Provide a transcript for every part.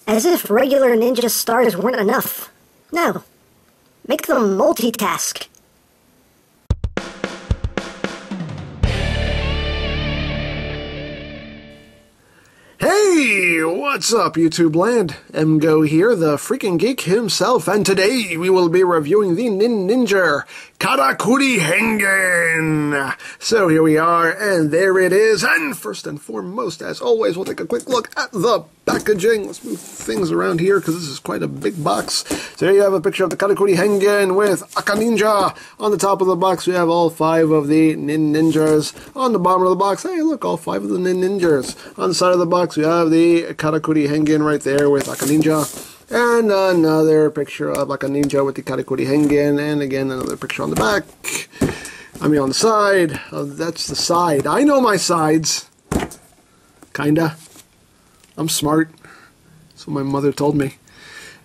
As if regular ninja stars weren't enough. No. Make them multitask. Hey, what's up YouTube land? EmGo here, the freaking geek himself, and today we will be reviewing the Ninninger KARAKURI Hengen. So here we are, and there it is, and first and foremost, as always, we'll take a quick look at the packaging. Let's move things around here, because this is quite a big box. So here you have a picture of the KARAKURI Hengen with Aka Ninja. On the top of the box, we have all 5 of the Ninjas. On the bottom of the box, hey look, all 5 of the Ninjas. On the side of the box, we have the KARAKURI Hengen right there with Aka Ninja. And another picture of Aka Ninja with the KARAKURI Hengen. And again, another picture on the back. I mean, on the side. That's the side. I know my sides. Kinda. I'm smart. That's what my mother told me.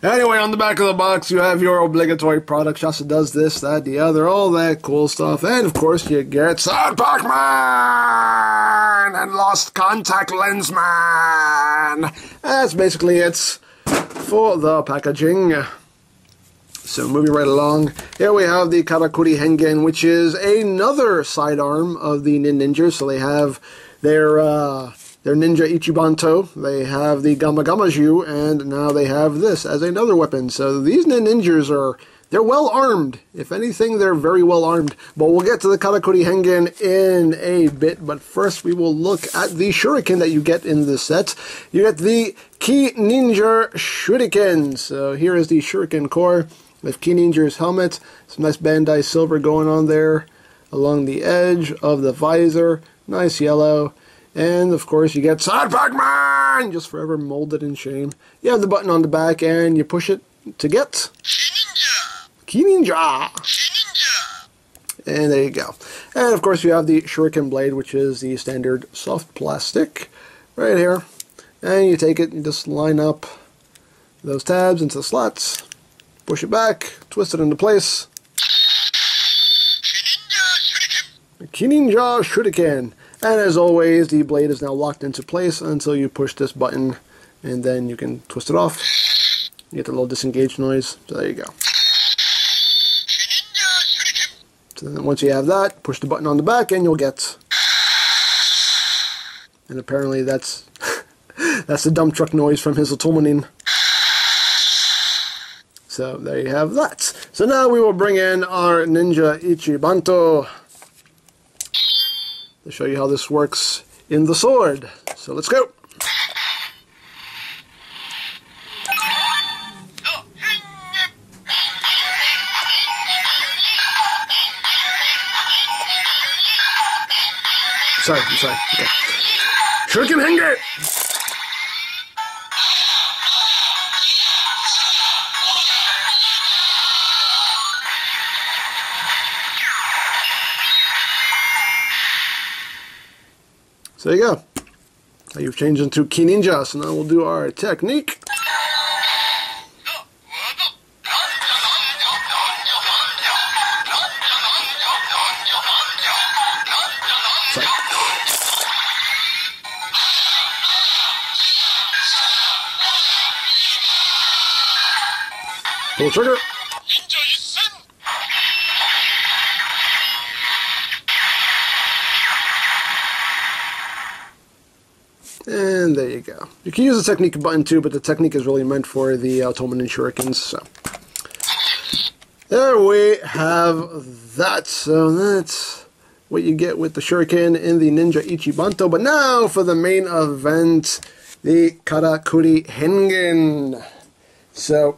Anyway, on the back of the box, you have your obligatory product. Shasta does this, that, the other, all that cool stuff. And, of course, you get Sad Pac-Man and Lost Contact Lens Man. That's basically it for the packaging. So, moving right along, here we have the KARAKURI Hengen, which is another sidearm of the Ninja. So they have their Ninja Ichibanto, they have the Gamma Gamaju, and now they have this as another weapon. So these Ninjas they're well armed. If anything, they're very well armed. But we'll get to the KARAKURI Hengen in a bit. But first, we will look at the Shuriken that you get in this set. You get the Ninja Shuriken. So here is the Shuriken core with Ninja's helmet. Some nice Bandai silver going on there along the edge of the visor. Nice yellow. And, of course, you get Sad Pac-Man! Just forever molded in shame. You have the button on the back, and you push it to get Ninja! And there you go. And, of course, you have the Shuriken Blade, which is the standard soft plastic right here. And you take it and just line up those tabs into the slots. Push it back, twist it into place. Ninja Shuriken! And as always, the blade is now locked into place until you push this button, and then you can twist it off. You get the little disengage noise, so there you go. So then once you have that, push the button on the back and you'll get... And apparently that's that's the dump truck noise from his Otomonin. So there you have that. So now we will bring in our Ninja Ichibanto to show you how this works in the sword. So let's go. I'm sorry. Okay. Shuriken Hengen! So there you go. Now you've changed into Ninja, so now we'll do our technique. Sorry. Pull the trigger. And there you go. You can use the technique button too, but the technique is really meant for the Otomonin Shurikens. So there we have that. So that's what you get with the Shuriken in the Ninja Ichibanto. But now for the main event, the KARAKURI Hengen. So,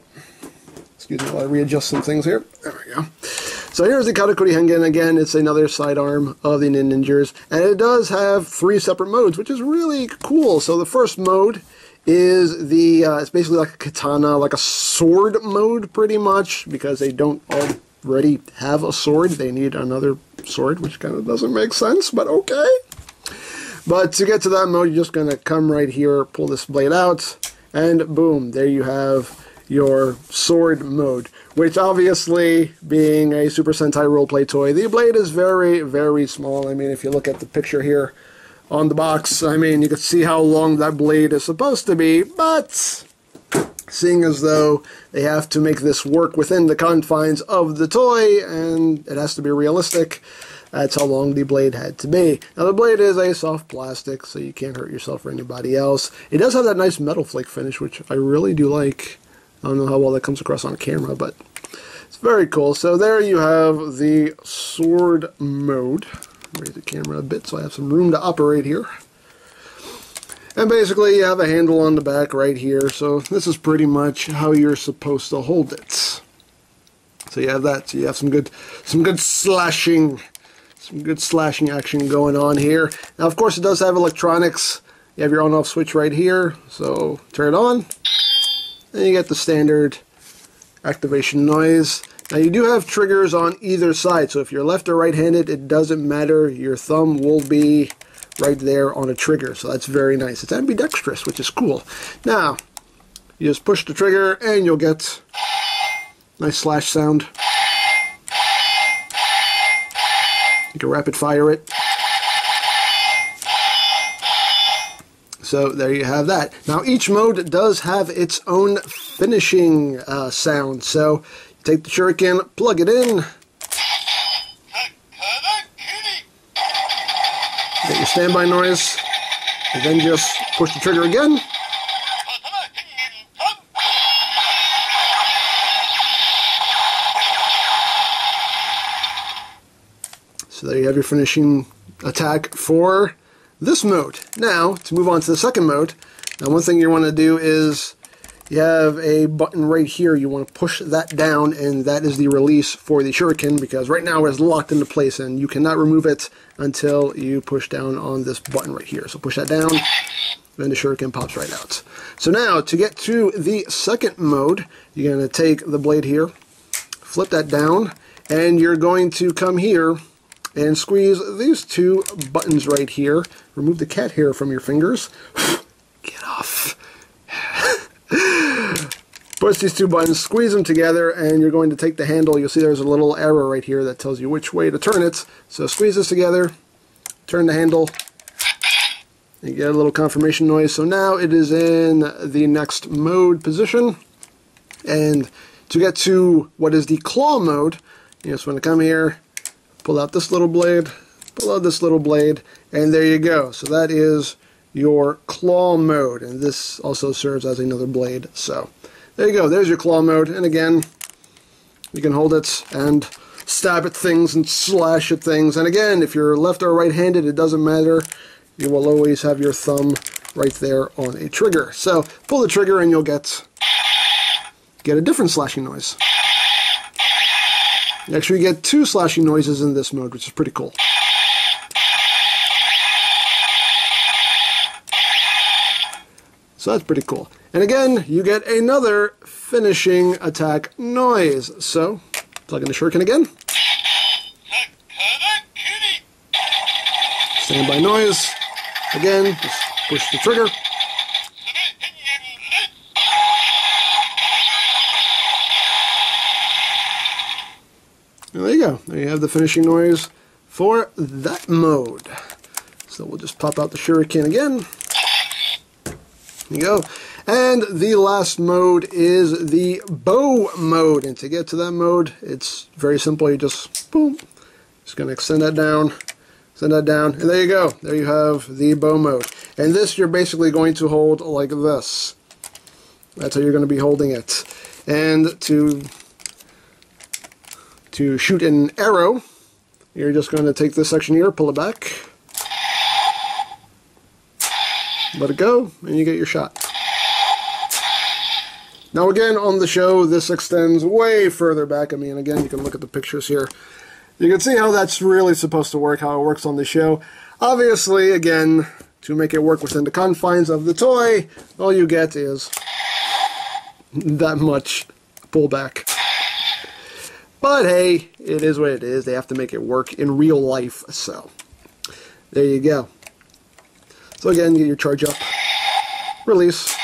excuse me while I readjust some things here. There we go. So here's the KARAKURI Hengen. Again, it's another sidearm of the Ninjas, and it does have 3 separate modes, which is really cool. So the first mode is it's basically like a katana, like a sword mode, pretty much, because they don't already have a sword. They need another sword, which kind of doesn't make sense, but okay. But to get to that mode, you're just going to come right here, pull this blade out, and boom, there you have your sword mode, which obviously, being a Super Sentai roleplay toy, the blade is very, very small. I mean, if you look at the picture here on the box. I mean, you can see how long that blade is supposed to be, but seeing as though they have to make this work within the confines of the toy, and it has to be realistic, that's how long the blade had to be. Now, the blade is a soft plastic, so you can't hurt yourself or anybody else. It does have that nice metal flake finish, which I really do like. I don't know how well that comes across on camera, but it's very cool. So there you have the sword mode. Raise the camera a bit so I have some room to operate here. And basically you have a handle on the back right here, so this is pretty much how you're supposed to hold it. So you have that, so you have some good slashing action going on here. Now of course it does have electronics. You have your on-off switch right here, so turn it on, and you get the standard activation noise. Now you do have triggers on either side, so if you're left or right-handed, it doesn't matter. Your thumb will be right there on a trigger, so that's very nice. It's ambidextrous, which is cool. Now, you just push the trigger and you'll get a nice slash sound. You can rapid fire it. So there you have that. Now each mode does have its own finishing sound, so you take the shuriken, plug it in, get your standby noise, and then just push the trigger again. So there you have your finishing attack for this mode. Now, to move on to the second mode, now one thing you want to do is you have a button right here. You want to push that down, and that is the release for the shuriken, because right now it's locked into place and you cannot remove it until you push down on this button right here. So push that down, then the shuriken pops right out. So now, to get to the second mode, you're going to take the blade here, flip that down, and you're going to come here and squeeze these two buttons right here. Remove the cat hair from your fingers. Get off. Push these two buttons, squeeze them together, and you're going to take the handle. You'll see there's a little arrow right here that tells you which way to turn it. So squeeze this together, turn the handle, and you get a little confirmation noise. So now it is in the next mode position. And to get to what is the claw mode, you just want to come here, pull out this little blade, pull out this little blade, and there you go. So that is your claw mode, and this also serves as another blade. So there you go, there's your claw mode, and again, you can hold it and stab at things and slash at things. And again, if you're left or right-handed, it doesn't matter. You will always have your thumb right there on a trigger. So pull the trigger and you'll get a different slashing noise. You actually get two slashing noises in this mode, which is pretty cool. So that's pretty cool. And again, you get another finishing attack noise. So, plug in the shuriken again. Standby noise. Again, just push the trigger. And there you go. There you have the finishing noise for that mode. So we'll just pop out the shuriken again. There you go. And the last mode is the bow mode. And to get to that mode, it's very simple. You just, boom, just going to extend that down, and there you go. There you have the bow mode. And this you're basically going to hold like this. That's how you're going to be holding it. And to shoot an arrow, you're just going to take this section here, pull it back, let it go, and you get your shot. Now again, on the show, this extends way further back. I mean, again, you can look at the pictures here. You can see how that's really supposed to work, how it works on the show. Obviously, again, to make it work within the confines of the toy, all you get is that much pullback. But hey, it is what it is. They have to make it work in real life, so there you go. So again, you get your charge up, release,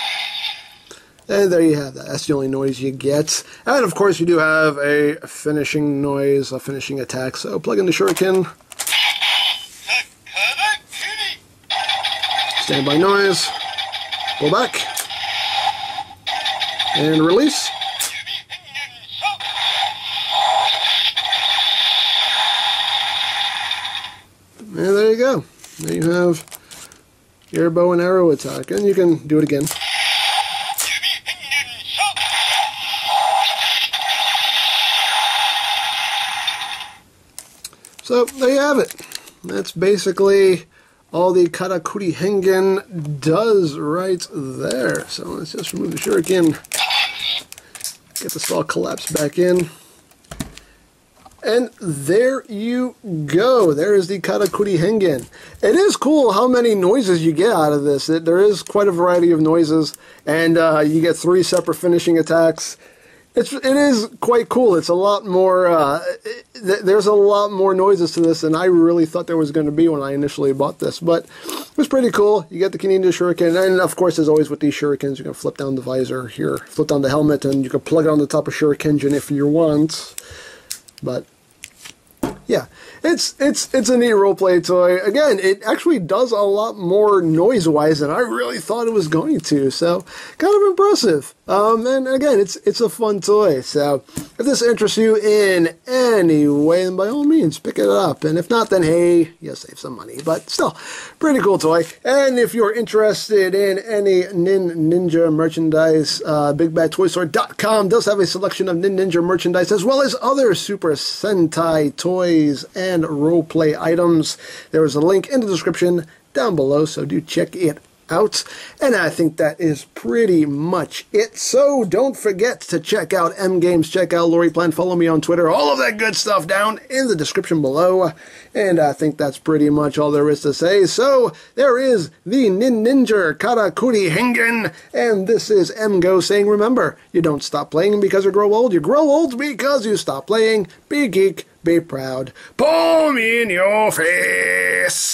and there you have that. That's the only noise you get. And of course, you do have a finishing noise, a finishing attack. So plug in the shuriken. Standby noise. Pull back. And release. And there you go. There you have your bow and arrow attack. And you can do it again. So there you have it. That's basically all the Karakuri Hengen does right there. So let's just remove the shuriken. Get this all collapsed back in. And there you go. There is the Karakuri Hengen. It is cool how many noises you get out of this. There is quite a variety of noises, and you get 3 separate finishing attacks. It is quite cool. It's a lot more, there's a lot more noises to this than I really thought there was going to be when I initially bought this. But it was pretty cool. You get the Ninja Shuriken, and of course, as always with these shurikens, you can flip down the visor here, flip down the helmet, and you can plug it on the top of Shuriken if you want. But yeah, it's a neat roleplay toy. Again, it actually does a lot more noise-wise than I really thought it was going to. So, kind of impressive. And again, it's a fun toy. So, if this interests you in any way, then by all means, pick it up. And if not, then hey, you'll save some money. But still, pretty cool toy. And if you're interested in any Ninja merchandise, BigBadToyStore.com does have a selection of Ninja merchandise, as well as other Super Sentai toys and roleplay items. There is a link in the description down below, so do check it out. And I think that is pretty much it. So don't forget to check out EmGames, check out LoriPlan, follow me on Twitter, all of that good stuff down in the description below. And I think that's pretty much all there is to say. So there is the Ninninger Karakuri Hengen, and this is EmGo saying, remember, you don't stop playing because you grow old because you stop playing. Be geek, be proud. Palm in your face.